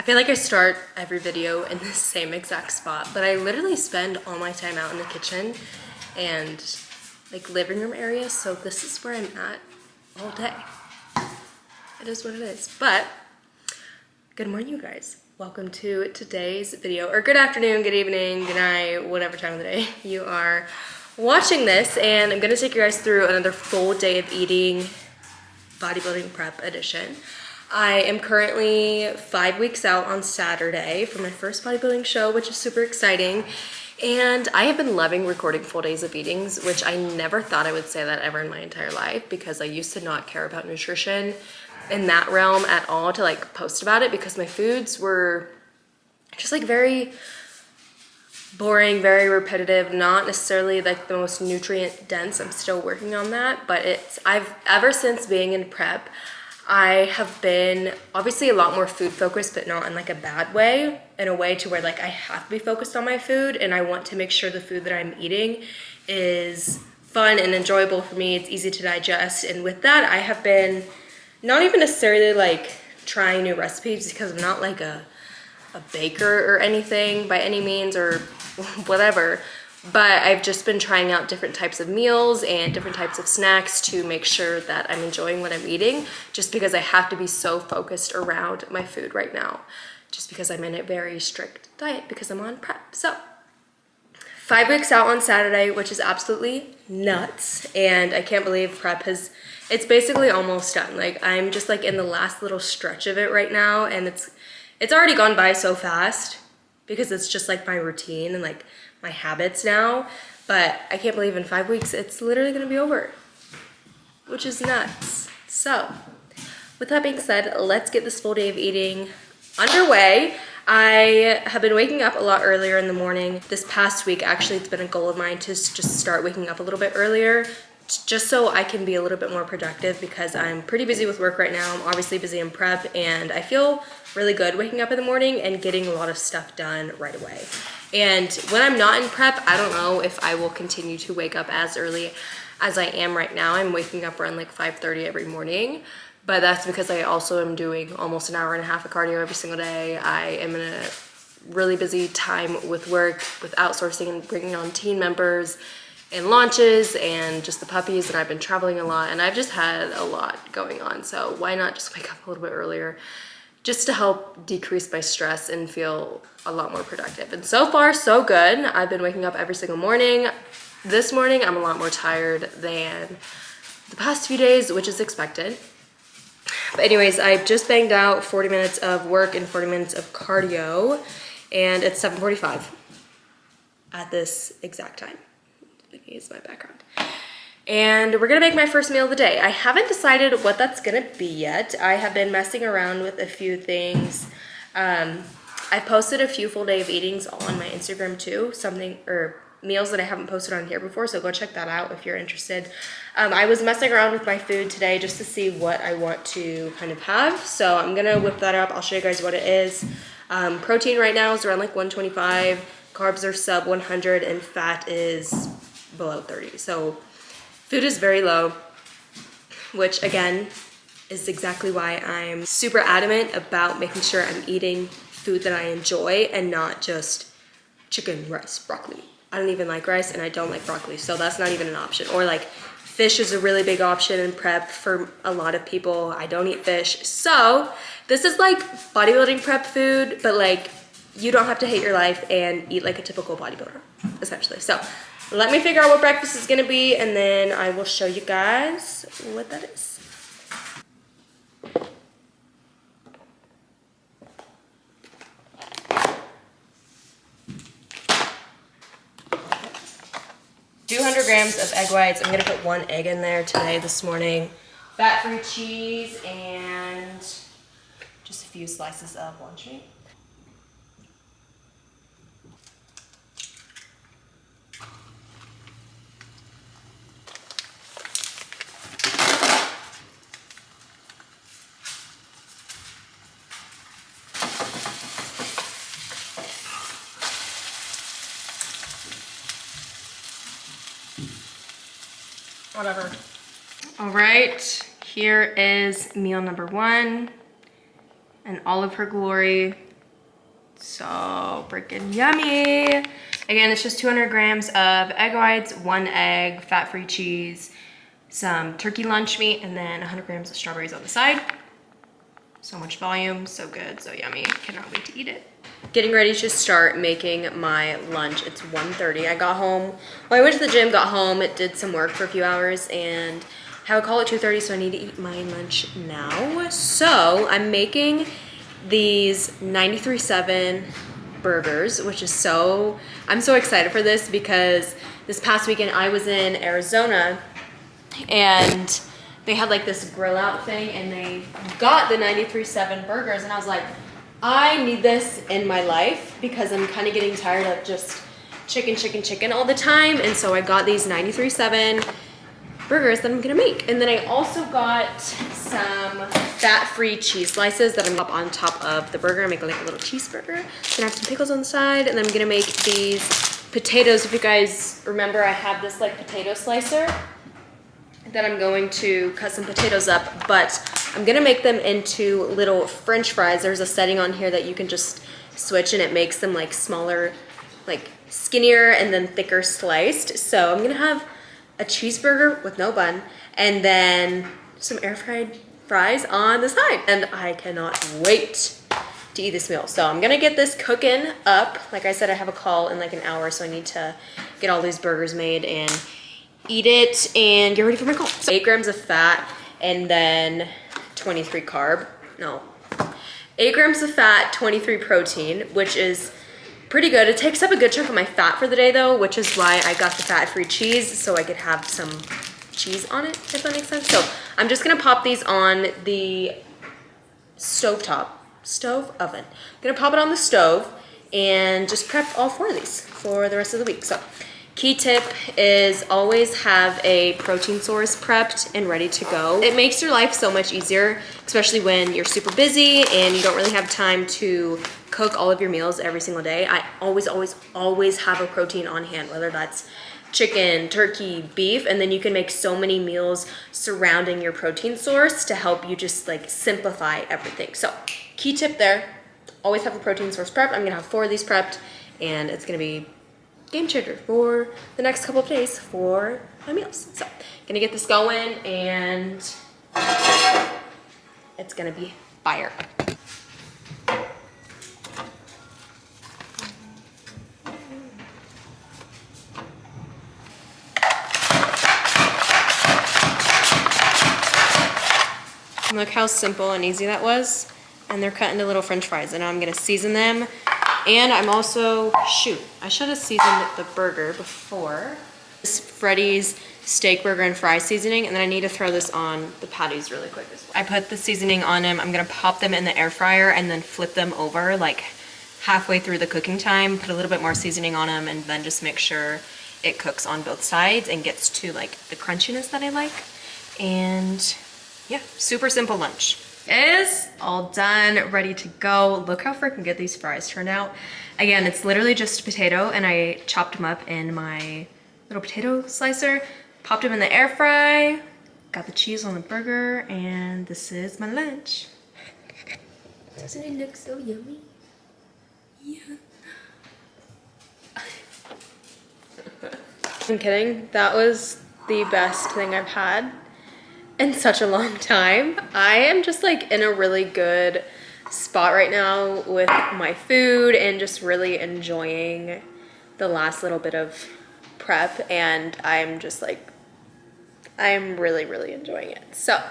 feel like I start every video in the same exact spot, but I literally spend all my time out in the kitchen and like living room area, so this is where I'm at all day. It is what it is. But good morning, you guys. Welcome to today's video, or good afternoon, good evening, good night, whatever time of the day you are watching this. And I'm gonna take you guys through another full day of eating, bodybuilding prep edition. I am currently 5 weeks out on Saturday for my first bodybuilding show, which is super exciting. And I have been loving recording full days of eatings, which I never thought I would say that ever in my entire life, because I used to not care about nutrition in that realm at all to like post about it, because my foods were just like very boring, very repetitive, not necessarily like the most nutrient dense. I'm still working on that, but I've ever since being in prep, I have been obviously a lot more food focused, but not in like a bad way, in a way to where like I have to be focused on my food and I want to make sure the food that I'm eating is fun and enjoyable for me. It's easy to digest. And with that, I have been not even necessarily like trying new recipes, because I'm not like a baker or anything by any means or whatever. But I've just been trying out different types of meals and different types of snacks to make sure that I'm enjoying what I'm eating, just because I have to be so focused around my food right now, just because I'm in a very strict diet because I'm on prep. So 5 weeks out on Saturday, which is absolutely nuts. And I can't believe prep it's basically almost done. Like I'm just like in the last little stretch of it right now. And it's already gone by so fast because it's just like my routine and like my habits now, but I can't believe in 5 weeks it's literally gonna be over, which is nuts. So with that being said, let's get this full day of eating underway. I have been waking up a lot earlier in the morning. This past week, actually, it's been a goal of mine to just start waking up a little bit earlier, just so I can be a little bit more productive, because I'm pretty busy with work right now. I'm obviously busy in prep, and I feel really good waking up in the morning and getting a lot of stuff done right away. And when I'm not in prep, I don't know if I will continue to wake up as early as I am right now. I'm waking up around like 5:30 every morning, but that's because I also am doing almost an hour and a half of cardio every single day. I am in a really busy time with work, with outsourcing and bringing on team members and launches and just the puppies, and I've been traveling a lot, and I've just had a lot going on. So why not just wake up a little bit earlier, just to help decrease my stress and feel a lot more productive. And so far, so good. I've been waking up every single morning. This morning, I'm a lot more tired than the past few days, which is expected. But anyways, I just banged out 40 minutes of work and 40 minutes of cardio, and it's 7:45 at this exact time. Is my background. And we're gonna make my first meal of the day. I haven't decided what that's gonna be yet. I have been messing around with a few things. I posted a few full day of eatings on my Instagram too, meals that I haven't posted on here before, so go check that out if you're interested. I was messing around with my food today just to see what I want to kind of have. So I'm gonna whip that up. I'll show you guys what it is. Protein right now is around like 125, carbs are sub 100, and fat is below 30. So food is very low, which again is exactly why I'm super adamant about making sure I'm eating food that I enjoy and not just chicken, rice, broccoli. I don't even like rice, and I don't like broccoli, so that's not even an option. Or like fish is a really big option in prep for a lot of people. I don't eat fish. So this is like bodybuilding prep food, but like you don't have to hate your life and eat like a typical bodybuilder, essentially. So let me figure out what breakfast is gonna be, and then I will show you guys what that is. Okay. 200 grams of egg whites. I'm gonna put 1 egg in there today, this morning. Fat-free cheese, and just a few slices of lunch meat. Whatever. All right, here is meal number 1 in all of her glory. So freaking yummy. Again, it's just 200 grams of egg whites, 1 egg, fat-free cheese, some turkey lunch meat, and then 100 grams of strawberries on the side. So much volume, so good, so yummy. Cannot wait to eat it. Getting ready to start making my lunch. It's 1:30. I got home, well, I went to the gym, got home, did some work for a few hours, and have a call at 2:30, so I need to eat my lunch now. So I'm making these 93.7 burgers, which is I'm so excited for this because this past weekend I was in Arizona and they had like this grill out thing and they got the 93.7 burgers, and I was like, I need this in my life because I'm kind of getting tired of just chicken all the time. And so I got these 93.7 burgers that I'm gonna make. And then I also got some fat-free cheese slices that I'm up on top of the burger. I make like a little cheeseburger. Then I have some pickles on the side, and then I'm gonna make these potatoes. If you guys remember, I have this like potato slicer that I'm going to cut some potatoes up, but I'm gonna make them into little French fries. There's a setting on here that you can just switch and it makes them like smaller, like skinnier and then thicker sliced. So I'm gonna have a cheeseburger with no bun and then some air fried fries on the side. And I cannot wait to eat this meal. So I'm gonna get this cooking up. Like I said, I have a call in like an hour, so I need to get all these burgers made and eat it and get ready for my call. So 8 grams of fat and then 23 carb. No. 8 grams of fat, 23 protein, which is pretty good. It takes up a good chunk of my fat for the day though, which is why I got the fat-free cheese so I could have some cheese on it, if that makes sense. So I'm just gonna pop these on the stove oven. I'm gonna pop it on the stove and just prep all 4 of these for the rest of the week. So key tip is always have a protein source prepped and ready to go. It makes your life so much easier, especially when you're super busy and you don't really have time to cook all of your meals every single day. I always have a protein on hand, whether that's chicken, turkey, beef, and then you can make so many meals surrounding your protein source to help you just like simplify everything. So key tip there, always have a protein source prepped. I'm gonna have 4 of these prepped and it's gonna be game changer for the next couple of days for my meals. So gonna get this going and it's gonna be fire. Look how simple and easy that was. And they're cut into little French fries, and now I'm gonna season them. And I'm also, I should have seasoned the burger before. This Freddy's steak burger and fry seasoning, and then I need to throw this on the patties really quick as well. I put the seasoning on them. I'm gonna pop them in the air fryer and then flip them over like halfway through the cooking time, put a little bit more seasoning on them, and then just make sure it cooks on both sides and gets to like the crunchiness that I like. And yeah, super simple lunch. Is all done, ready to go. Look how freaking good these fries turned out. Again, it's literally just a potato, and I chopped them up in my little potato slicer, popped them in the air fry, got the cheese on the burger, and this is my lunch. Doesn't it look so yummy? Yeah. I'm kidding. That was the best thing I've had in such a long time. I am just like in a really good spot right now with my food and just really enjoying the last little bit of prep, and I'm just like, I'm really enjoying it. So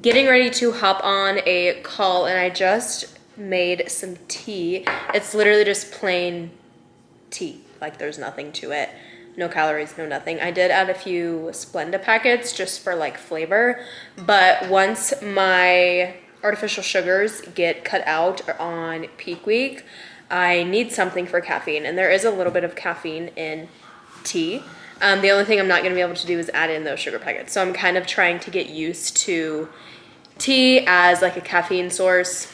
getting ready to hop on a call, and I just made some tea. It's literally just plain tea, like there's nothing to it. No calories, no nothing. I did add a few Splenda packets just for like flavor, but once my artificial sugars get cut out on peak week, I need something for caffeine, and there is a little bit of caffeine in tea. The only thing I'm not gonna be able to do is add in those sugar packets. So I'm kind of trying to get used to tea as like a caffeine source.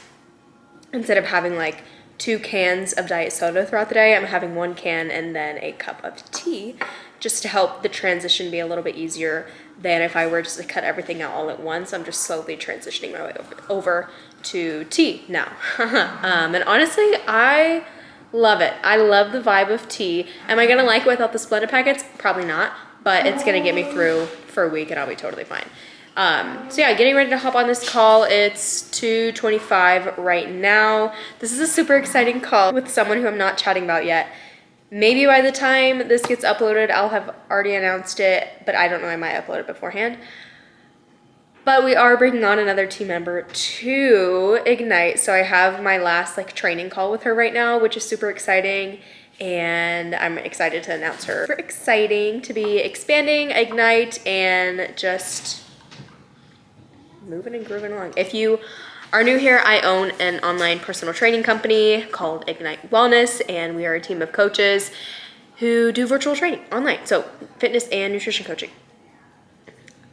Instead of having like 2 cans of diet soda throughout the day, I'm having 1 can and then a cup of tea, just to help the transition be a little bit easier than if I were just to cut everything out all at once. I'm just slowly transitioning my way over to tea now. And honestly, I love it. I love the vibe of tea. Am I gonna like it without the Splenda packets? Probably not, but it's gonna get me through for a week and I'll be totally fine. So yeah, getting ready to hop on this call. It's 2:25 right now. This is a super exciting call with someone who I'm not chatting about yet. Maybe by the time this gets uploaded, I'll have already announced it, but I don't know, I might upload it beforehand. But we are bringing on another team member to Ignite. So I have my last like training call with her right now, which is super exciting. And I'm excited to announce her. Super exciting to be expanding Ignite and just moving and grooving along. If you are new here, I own an online personal training company called Ignite Wellness, and we are a team of coaches who do virtual training online. So fitness and nutrition coaching.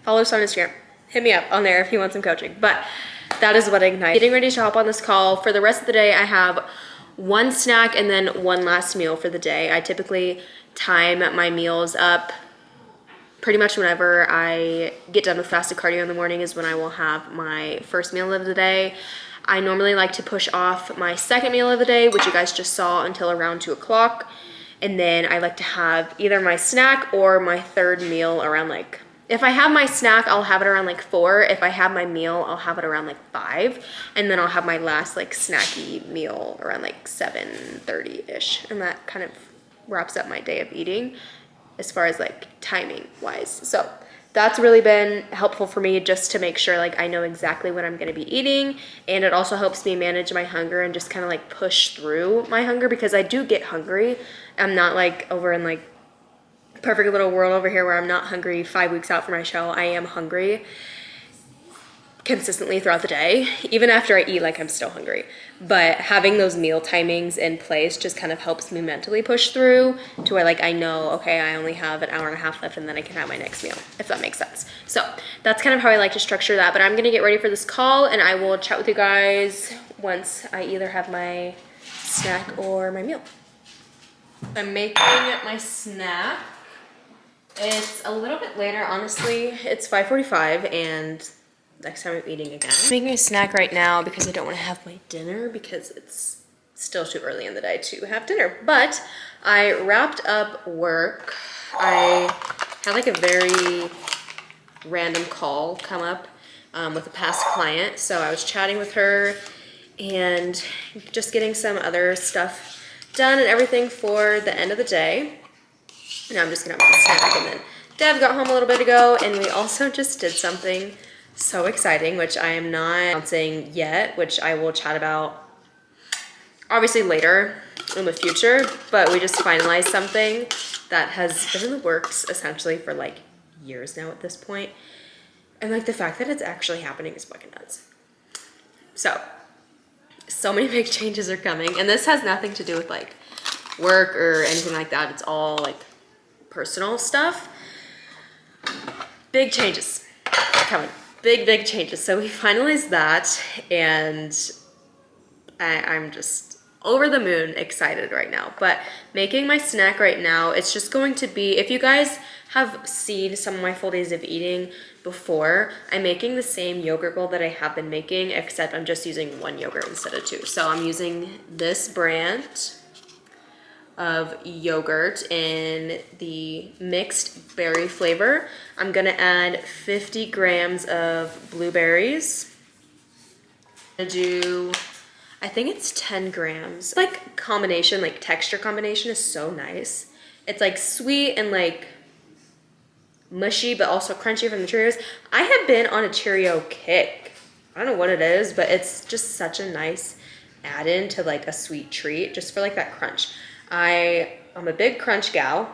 Follow us on Instagram. Hit me up on there if you want some coaching. But that is what Ignite. Getting ready to hop on this call. For the rest of the day, I have one snack and then one last meal for the day. I typically time my meals up pretty much whenever I get done with fasted cardio in the morning is when I will have my first meal of the day. I normally like to push off my second meal of the day, which you guys just saw, until around 2 o'clock. And then I like to have either my snack or my third meal around like, if I have my snack, I'll have it around like 4. If I have my meal, I'll have it around like 5. And then I'll have my last like snacky meal around like 7:30-ish. And that kind of wraps up my day of eating as far as like timing wise. So that's really been helpful for me, just to make sure like I know exactly what I'm gonna be eating. And it also helps me manage my hunger and just kind of like push through my hunger, because I do get hungry. I'm not like over in like perfect little world over here where I'm not hungry 5 weeks out from my show. I am hungry consistently throughout the day. Even after I eat, like, I'm still hungry. But having those meal timings in place just kind of helps me mentally push through to where like I know, okay, I only have an hour and a half left and then I can have my next meal, if that makes sense. So that's kind of how I like to structure that. But I'm gonna get ready for this call and I will chat with you guys once I either have my snack or my meal. I'm making my snack. It's a little bit later, honestly. It's 5:45 and next time I'm eating again. I'm making a snack right now because I don't want to have my dinner because it's still too early in the day to have dinner. But I wrapped up work. I had like a very random call come up with a past client. So I was chatting with her and just getting some other stuff done and everything for the end of the day. Now I'm just gonna have a snack, and then Deb got home a little bit ago, and we also just did something so exciting, which I am not announcing yet, which I will chat about obviously later in the future, but we just finalized something that has been in the works essentially for like years now at this point. And like the fact that it's actually happening is fucking nuts. So many big changes are coming, and this has nothing to do with like work or anything like that. It's all like personal stuff. Big changes coming. Big changes. So we finalized that, and I'm just over the moon excited right now. But making my snack right now, it's just going to be, if you guys have seen some of my full days of eating before, I'm making the same yogurt bowl that I have been making, except I'm just using 1 yogurt instead of 2. So I'm using this brand of yogurt in the mixed berry flavor. I'm gonna add 50 grams of blueberries. I'm gonna do, I think it's 10 grams. Like combination, like texture combination is so nice. It's like sweet and like mushy, but also crunchy from the Cheerios. I have been on a Cheerio kick. I don't know what it is, but it's just such a nice add-in to like a sweet treat, just for like that crunch. I'm a big crunch gal.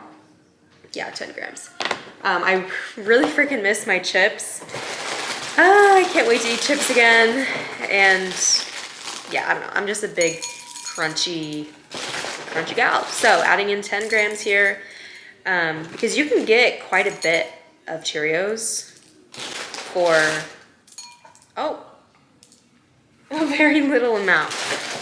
Yeah, 10 grams. I really freaking miss my chips. I can't wait to eat chips again. And yeah, I don't know. I'm just a big crunchy gal. So adding in 10 grams here, because you can get quite a bit of Cheerios for, a very little amount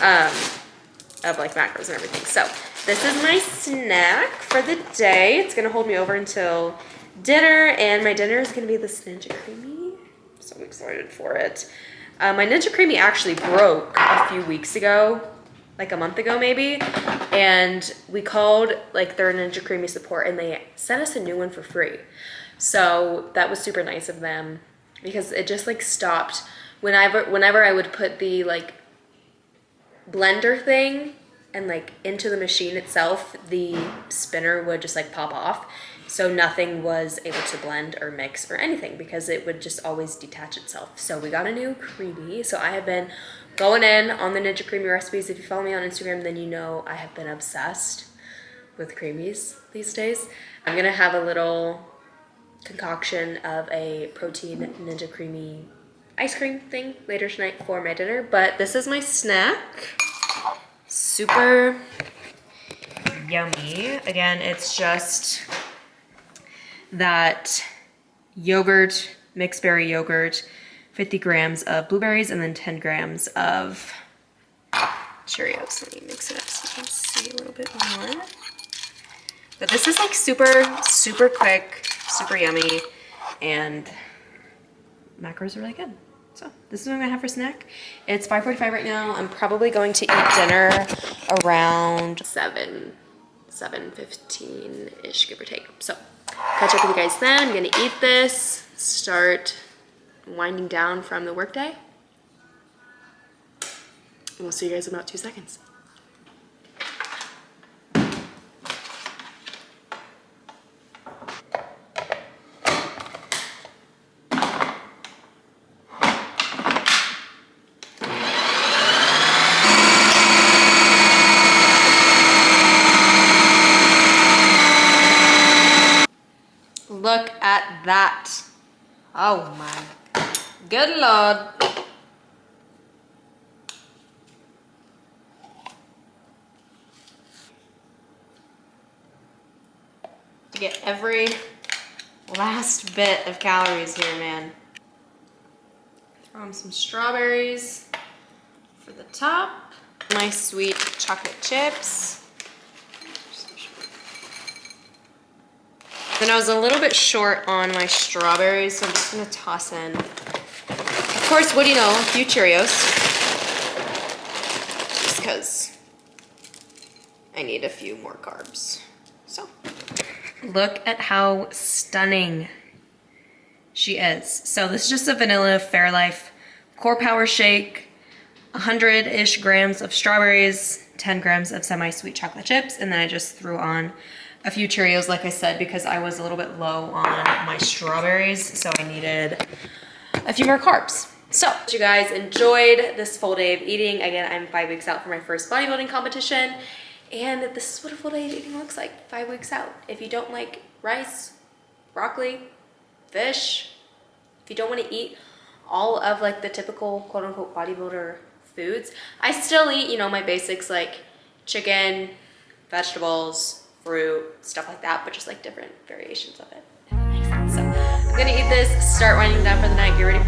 of like macros and everything. So this is my snack for the day. It's gonna hold me over until dinner, and my dinner is gonna be this Ninja Creami. So I'm excited for it. My Ninja Creami actually broke a few weeks ago, like a month ago maybe, and we called like their Ninja Creami support and they sent us a new one for free. So that was super nice of them because it just like stopped whenever I would put the like blender thing and like into the machine itself, the spinner would just like pop off. So nothing was able to blend or mix or anything because it would just always detach itself. So we got a new Creami. So I have been going in on the Ninja Creami recipes. If you follow me on Instagram, then you know I have been obsessed with Creamies these days. I'm gonna have a little concoction of a protein Ninja Creami ice cream thing later tonight for my dinner. But this is my snack. Super yummy. Again, it's just that yogurt, mixed berry yogurt, 50 grams of blueberries, and then 10 grams of Cheerios. Let me mix it up so you can see a little bit more. But this is like super quick, super yummy, and macros are really good. So this is what I'm gonna have for snack. It's 5:45 right now. I'm probably going to eat dinner around 7:15-ish, give or take. So catch up with you guys then. I'm gonna eat this, start winding down from the workday. And we'll see you guys in about 2 seconds. Look at that. Oh my good Lord. To get every last bit of calories here, man. Throw in some strawberries for the top. My sweet chocolate chips. Then I was a little bit short on my strawberries, so I'm just gonna toss in, of course, what do you know, a few Cheerios. Just because I need a few more carbs. So, look at how stunning she is. So this is just a vanilla Fairlife Core Power Shake, 100-ish grams of strawberries, 10 grams of semi-sweet chocolate chips, and then I just threw on a few Cheerios, like I said, because I was a little bit low on my strawberries, so I needed a few more carbs. So, you guys enjoyed this full day of eating. Again, I'm 5 weeks out from my first bodybuilding competition, and this is what a full day of eating looks like 5 weeks out. If you don't like rice, broccoli, fish, if you don't want to eat all of like the typical quote-unquote bodybuilder foods, I still eat, you know, my basics like chicken, vegetables, fruit, stuff like that, but just like different variations of it. If that makes sense. So I'm gonna eat this, start winding down for the night, get ready